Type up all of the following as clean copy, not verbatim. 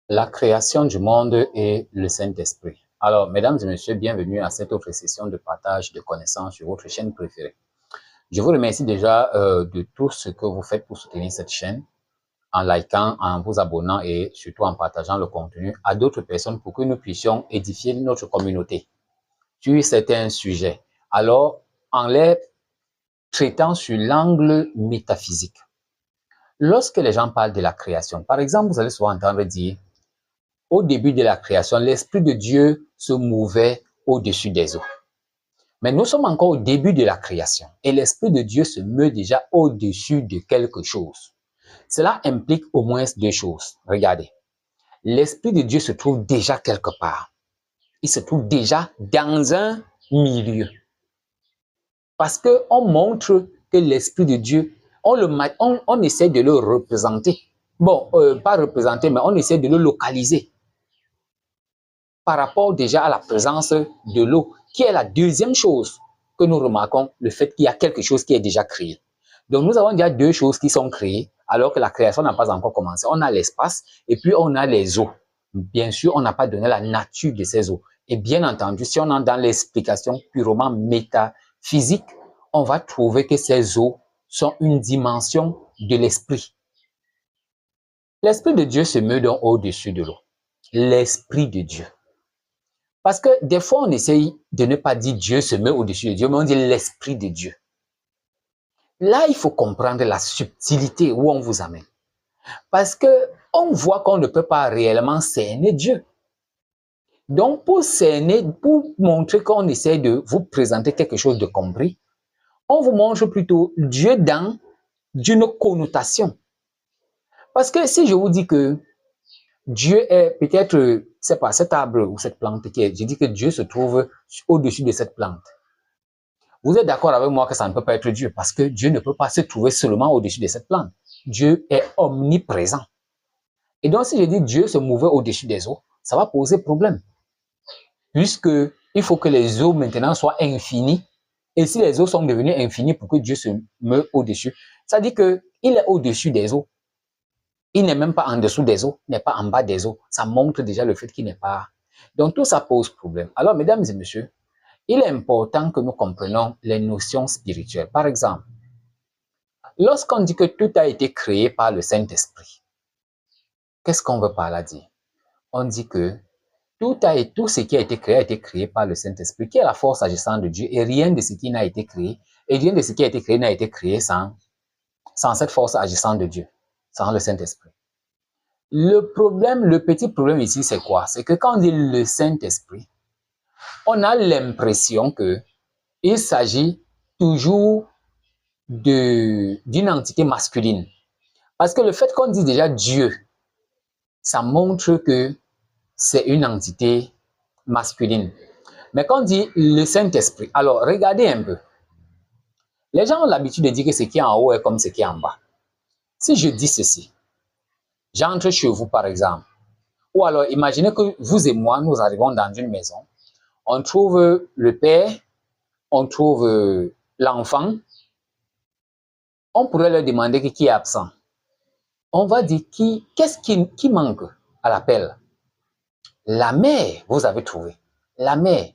La création du monde et le Saint-Esprit. Alors, mesdames et messieurs, bienvenue à cette autre session de partage de connaissances sur votre chaîne préférée. Je vous remercie déjà de tout ce que vous faites pour soutenir cette chaîne, en likant, en vous abonnant et surtout en partageant le contenu à d'autres personnes pour que nous puissions édifier notre communauté sur certains sujets. Alors, en les traitant sur l'angle métaphysique. Lorsque les gens parlent de la création, par exemple, vous allez souvent entendre dire au début de la création, l'Esprit de Dieu se mouvait au-dessus des eaux. Mais nous sommes encore au début de la création et l'Esprit de Dieu se meut déjà au-dessus de quelque chose. Cela implique au moins deux choses. Regardez, l'Esprit de Dieu se trouve déjà quelque part. Il se trouve déjà dans un milieu. Parce qu'on montre que l'Esprit de Dieu, on essaie de le représenter. Bon, pas représenter, mais on essaie de le localiser par rapport déjà à la présence de l'eau, qui est la deuxième chose que nous remarquons, le fait qu'il y a quelque chose qui est déjà créé. Donc, nous avons déjà deux choses qui sont créées, alors que la création n'a pas encore commencé. On a l'espace et puis on a les eaux. Bien sûr, on n'a pas donné la nature de ces eaux. Et bien entendu, si on entre dans l'explication purement métaphysique, on va trouver que ces eaux sont une dimension de l'esprit. L'Esprit de Dieu se meut donc au-dessus de l'eau. L'Esprit de Dieu. Parce que des fois, on essaye de ne pas dire Dieu se met au-dessus de Dieu, mais on dit l'Esprit de Dieu. Là, il faut comprendre la subtilité où on vous amène. Parce que on voit qu'on ne peut pas réellement cerner Dieu. Donc, pour cerner, pour montrer qu'on essaie de vous présenter quelque chose de compris, on vous montre plutôt Dieu dans d'une connotation. Parce que si je vous dis que Dieu est peut-être, c'est pas cet arbre ou cette plante qui est, je dis que Dieu se trouve au-dessus de cette plante. Vous êtes d'accord avec moi que ça ne peut pas être Dieu parce que Dieu ne peut pas se trouver seulement au-dessus de cette plante. Dieu est omniprésent. Et donc, si je dis Dieu se mouvait au-dessus des eaux, ça va poser problème. Puisque il faut que les eaux maintenant soient infinies. Et si les eaux sont devenues infinies pour que Dieu se meut au-dessus, ça dit qu'il est au-dessus des eaux. Il n'est même pas en dessous des eaux, il n'est pas en bas des eaux. Ça montre déjà le fait qu'il n'est pas. Donc, tout ça pose problème. Alors, mesdames et messieurs, il est important que nous comprenions les notions spirituelles. Par exemple, lorsqu'on dit que tout a été créé par le Saint-Esprit, qu'est-ce qu'on veut par là dire? On dit que tout ce qui a été créé par le Saint-Esprit, qui est la force agissante de Dieu, et rien de ce qui n'a été créé, et rien de ce qui a été créé n'a été créé sans cette force agissante de Dieu, sans le Saint-Esprit. Le petit problème ici, c'est quoi? C'est que quand on dit le Saint-Esprit, on a l'impression qu'il s'agit toujours d'une entité masculine. Parce que le fait qu'on dise déjà Dieu, ça montre que c'est une entité masculine. Mais quand on dit le Saint-Esprit, alors regardez un peu. Les gens ont l'habitude de dire que ce qui est en haut est comme ce qui est en bas. Si je dis ceci, j'entre chez vous par exemple, ou alors imaginez que vous et moi, nous arrivons dans une maison, on trouve le père, on trouve l'enfant, on pourrait leur demander qui est absent. On va dire qu'est-ce qui manque à l'appel? La mère, vous avez trouvé. La mère.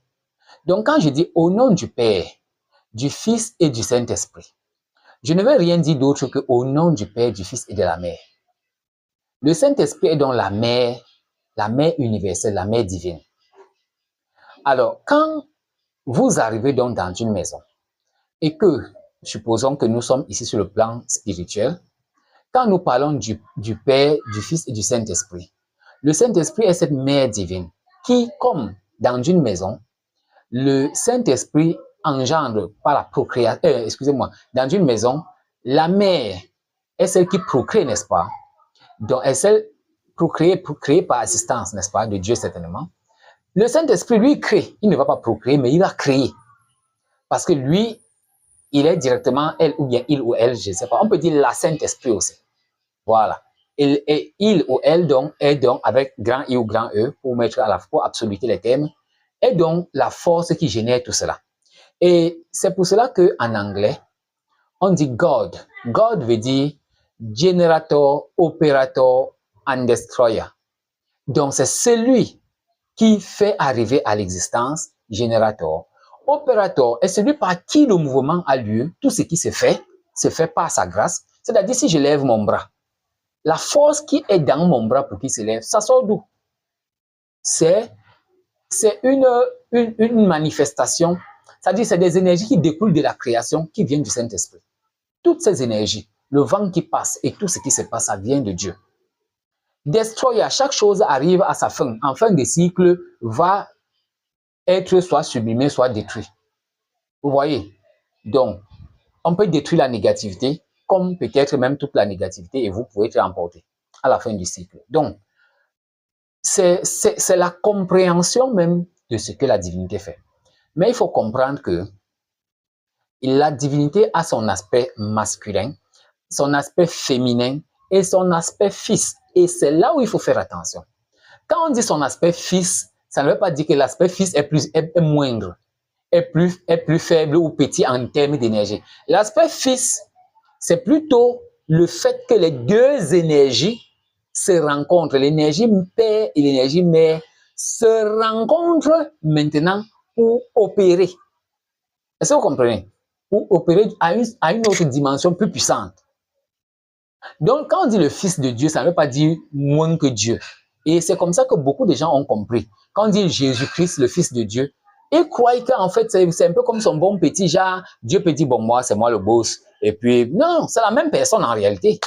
Donc, quand je dis au nom du Père, du Fils et du Saint-Esprit, je ne veux rien dire d'autre qu'au nom du Père, du Fils et de la mère. Le Saint-Esprit est donc la mère universelle, la mère divine. Alors, quand vous arrivez donc dans une maison et que, supposons que nous sommes ici sur le plan spirituel, quand nous parlons du Père, du Fils et du Saint-Esprit, le Saint-Esprit est cette mère divine qui, comme dans une maison, le Saint-Esprit engendre par la procréation, dans une maison, la mère est celle qui procrée, n'est-ce pas? Donc, est celle procréée par assistance, n'est-ce pas, de Dieu certainement. Le Saint-Esprit, lui, crée. Il ne va pas procréer, mais il va créer. Parce que lui, il est directement elle ou bien il ou elle, je ne sais pas. On peut dire la Saint-Esprit aussi. Voilà. Et il ou elle donc est donc avec grand I ou grand E pour mettre à la fois absoluter les termes, est donc la force qui génère tout cela. Et c'est pour cela qu'en anglais, on dit God. God veut dire Generator, Operator and Destroyer. Donc, c'est celui qui fait arriver à l'existence, générateur. Opérateur est celui par qui le mouvement a lieu. Tout ce qui se fait par sa grâce. C'est-à-dire, si je lève mon bras, la force qui est dans mon bras pour qu'il se lève, ça sort d'où? C'est une manifestation. C'est-à-dire, c'est des énergies qui découlent de la création, qui viennent du Saint-Esprit. Toutes ces énergies, le vent qui passe et tout ce qui se passe, ça vient de Dieu. Destroyer, chaque chose arrive à sa fin. En fin de cycle, va être soit sublimé, soit détruit. Vous voyez? Donc, on peut détruire la négativité, comme peut-être même toute la négativité, et vous pouvez être emporté à la fin du cycle. Donc, c'est la compréhension même de ce que la divinité fait. Mais il faut comprendre que la divinité a son aspect masculin, son aspect féminin et son aspect fils. Et c'est là où il faut faire attention. Quand on dit son aspect fils, ça ne veut pas dire que l'aspect fils est moindre, est plus faible ou petit en termes d'énergie. L'aspect fils, c'est plutôt le fait que les deux énergies se rencontrent. L'énergie père et l'énergie mère se rencontrent maintenant pour opérer. Est-ce que vous comprenez? Pour opérer à une autre dimension plus puissante. Donc, quand on dit le Fils de Dieu, ça ne veut pas dire moins que Dieu. Et c'est comme ça que beaucoup de gens ont compris. Quand on dit Jésus-Christ, le Fils de Dieu, ils croient qu'en fait, c'est un peu comme son bon petit genre. Dieu peut dire, bon, moi, c'est moi le boss. Et puis, non, c'est la même personne en réalité.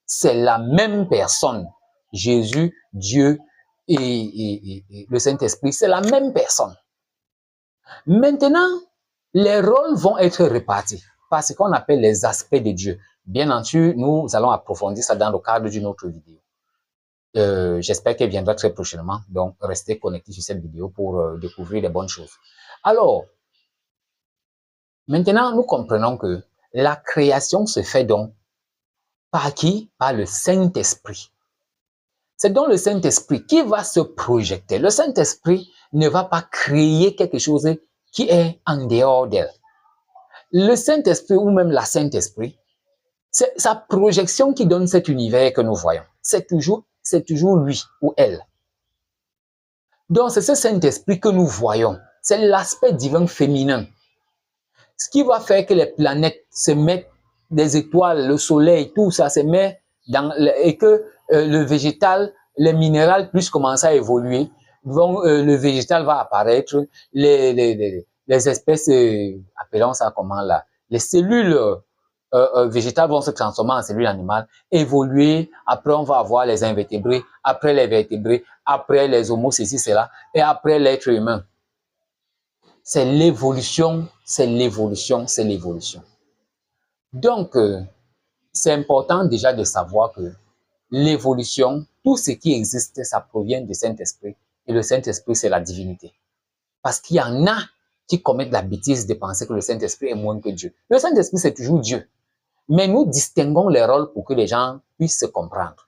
C'est la même personne. Jésus, Dieu et le Saint-Esprit, c'est la même personne. Maintenant, les rôles vont être répartis par ce qu'on appelle les aspects de Dieu. Bien entendu, nous allons approfondir ça dans le cadre d'une autre vidéo. J'espère qu'elle viendra très prochainement. Donc, restez connectés sur cette vidéo pour découvrir les bonnes choses. Alors, maintenant, nous comprenons que la création se fait donc par qui? Par le Saint-Esprit. C'est donc le Saint-Esprit qui va se projeter. Le Saint-Esprit ne va pas créer quelque chose qui est en dehors d'elle. Le Saint-Esprit ou même la Saint-Esprit, c'est sa projection qui donne cet univers que nous voyons. C'est toujours lui ou elle. Donc, c'est ce Saint-Esprit que nous voyons. C'est l'aspect divin féminin. Ce qui va faire que les planètes se mettent, des étoiles, le soleil, tout ça se met dans, et que le végétal, les minéraux puissent commencer à évoluer. Donc, le végétal va apparaître, les espèces, appelons ça comment là, les cellules végétales vont se transformer en cellules animales, évoluer. Après, on va avoir les invertébrés, après les vertébrés, après les homos, ceci, cela, et après l'être humain. C'est l'évolution, c'est l'évolution, c'est l'évolution. Donc, c'est important déjà de savoir que l'évolution, tout ce qui existe, ça provient du Saint-Esprit. Et le Saint-Esprit, c'est la divinité. Parce qu'il y en a qui commettent la bêtise de penser que le Saint-Esprit est moins que Dieu. Le Saint-Esprit, c'est toujours Dieu. Mais nous distinguons les rôles pour que les gens puissent se comprendre.